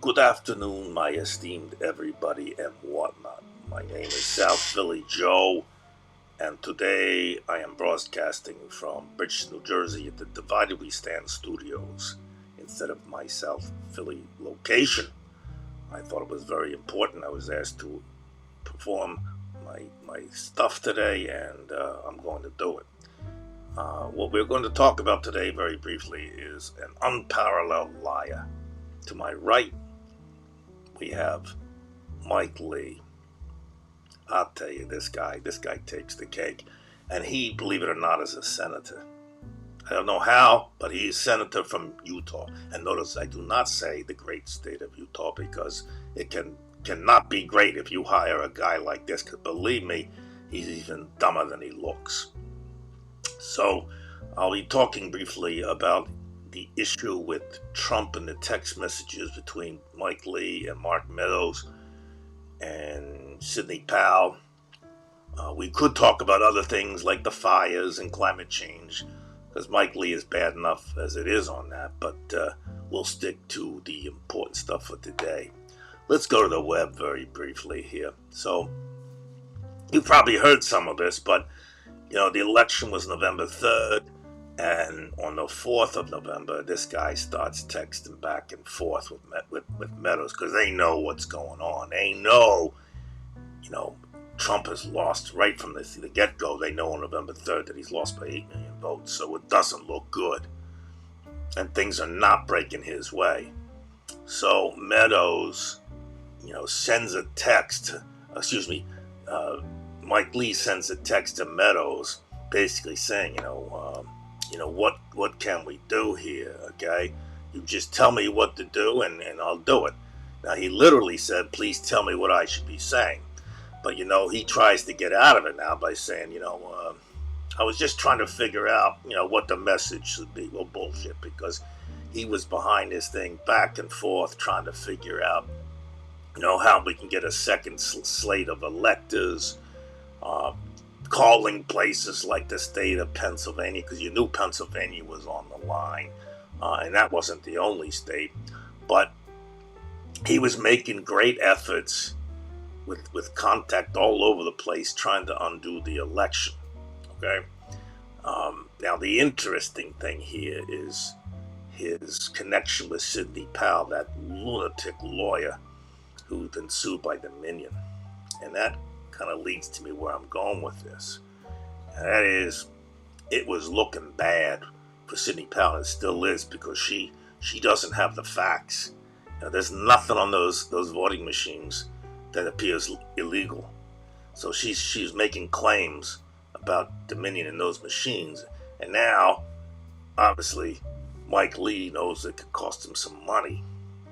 Good afternoon, my esteemed everybody and whatnot. My name is South Philly Joe, and today I am broadcasting from Bridgeton, New Jersey at the Divided We Stand Studios instead of my South Philly location. I thought it was very important. I was asked to perform my stuff today, and I'm going to do it. What we're going to talk about today, very briefly, is an unparalleled liar. To my right, we have Mike Lee. I'll tell you, this guy takes the cake. And he, believe it or not, is a senator. I don't know how, but he's senator from Utah. And notice I do not say the great state of Utah, because it cannot be great if you hire a guy like this, because believe me, he's even dumber than he looks. So I'll be talking briefly about the issue with Trump and the text messages between Mike Lee and Mark Meadows and Sidney Powell. We could talk about other things like the fires and climate change, because Mike Lee is bad enough as it is on that, but we'll stick to the important stuff for today. Let's go to the web very briefly here. So you've probably heard some of this, but the election was November 3rd, and on the 4th of November, this guy starts texting back and forth with Meadows, because they know what's going on. They know, Trump has lost right from the get-go. They know on November 3rd that he's lost by 8 million votes, so it doesn't look good. And things are not breaking his way. So Meadows, sends a text, Mike Lee sends a text to Meadows, basically saying, what can we do here, okay? You just tell me what to do, and I'll do it. Now, he literally said, please tell me what I should be saying. But, he tries to get out of it now by saying, I was just trying to figure out, what the message should be. Well, bullshit, because he was behind this thing back and forth trying to figure out, how we can get a second slate of electors, calling places like the state of Pennsylvania, because you knew Pennsylvania was on the line, and that wasn't the only state. But he was making great efforts with contact all over the place trying to undo the election. Okay. Now, the interesting thing here is his connection with Sidney Powell, that lunatic lawyer who's been sued by Dominion. And that kind of leads to me where I'm going with this. And that is, it was looking bad for Sidney Powell, and it still is, because she doesn't have the facts. There's nothing on those voting machines that appears illegal. So she's making claims about Dominion in those machines. And now, obviously, Mike Lee knows it could cost him some money,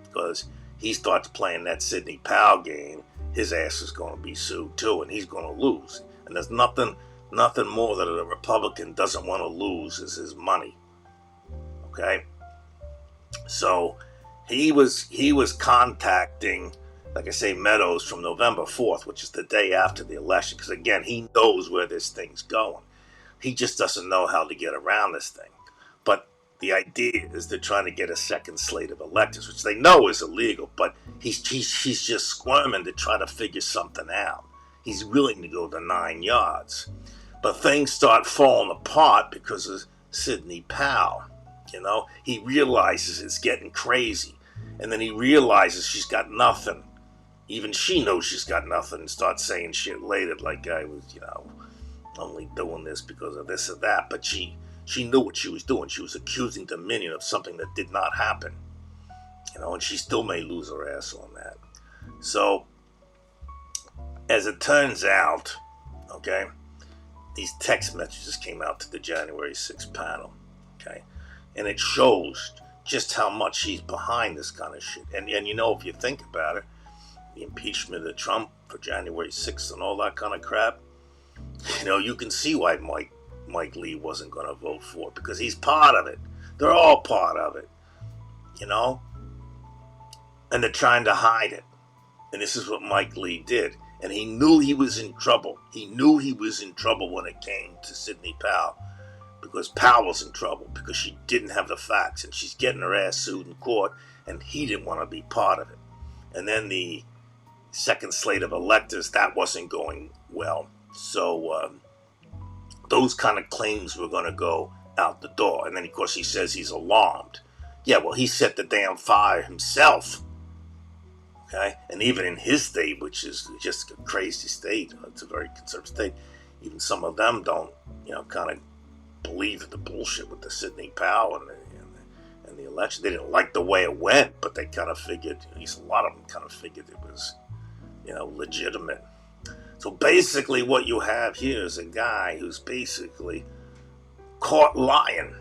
because he starts playing that Sidney Powell game. His ass is going to be sued too, and he's going to lose. And there's nothing more that a Republican doesn't want to lose is his money. Okay? So he was contacting, like I say, Meadows from November 4th, which is the day after the election, because again, he knows where this thing's going. He just doesn't know how to get around this thing. But the idea is they're trying to get a second slate of electors, which they know is illegal, but he's just squirming to try to figure something out. He's willing to go the 9 yards. But things start falling apart because of Sidney Powell. He realizes it's getting crazy. And then he realizes she's got nothing. Even she knows she's got nothing, and starts saying shit later like I was, only doing this because of this or that. But she knew what she was doing. She was accusing Dominion of something that did not happen. And she still may lose her ass on that. So, as it turns out, okay, these text messages came out to the January 6th panel, okay? And it shows just how much he's behind this kind of shit. And if you think about it, the impeachment of Trump for January 6th and all that kind of crap, you can see why Mike Lee wasn't going to vote for it, because he's part of it. They're all part of it, and they're trying to hide it. And this is what Mike Lee did. And he knew he was in trouble. He knew he was in trouble when it came to Sidney Powell, because Powell was in trouble because she didn't have the facts, and she's getting her ass sued in court, and he didn't want to be part of it. And then the second slate of electors, that wasn't going well. So those kind of claims were going to go out the door. And then, of course, he says he's alarmed. Yeah, well, he set the damn fire himself. Okay? And even in his state, which is just a crazy state, it's a very conservative state, even some of them don't, kind of believe the bullshit with the Sidney Powell and the election. They didn't like the way it went, but they kind of figured, at least a lot of them kind of figured it was, legitimate. So basically what you have here is a guy who's basically caught lying.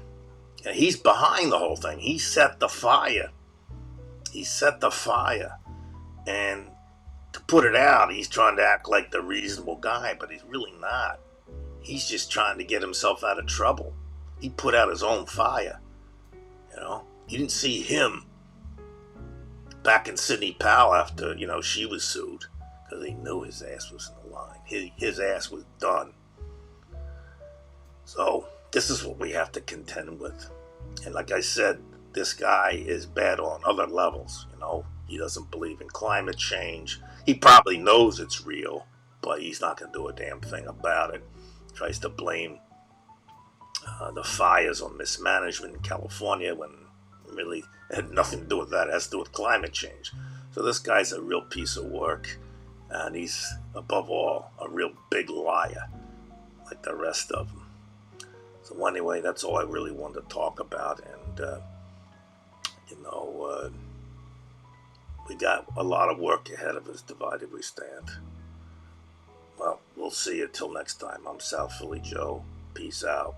And he's behind the whole thing. He set the fire. And to put it out, he's trying to act like the reasonable guy, but he's really not. He's just trying to get himself out of trouble. He put out his own fire. You didn't see him backing Sidney Powell after, she was sued, because he knew his ass was in the line. His ass was done. So this is what we have to contend with. And like I said, this guy is bad on other levels. He doesn't believe in climate change. He probably knows it's real, but he's not going to do a damn thing about it. He tries to blame the fires on mismanagement in California when really it had nothing to do with that. It has to do with climate change. So this guy's a real piece of work, and he's, above all, a real big liar, like the rest of them. So anyway, that's all I really wanted to talk about, and we got a lot of work ahead of us. Divided we stand. Well, we'll see you till next time. I'm South Philly Joe. Peace out.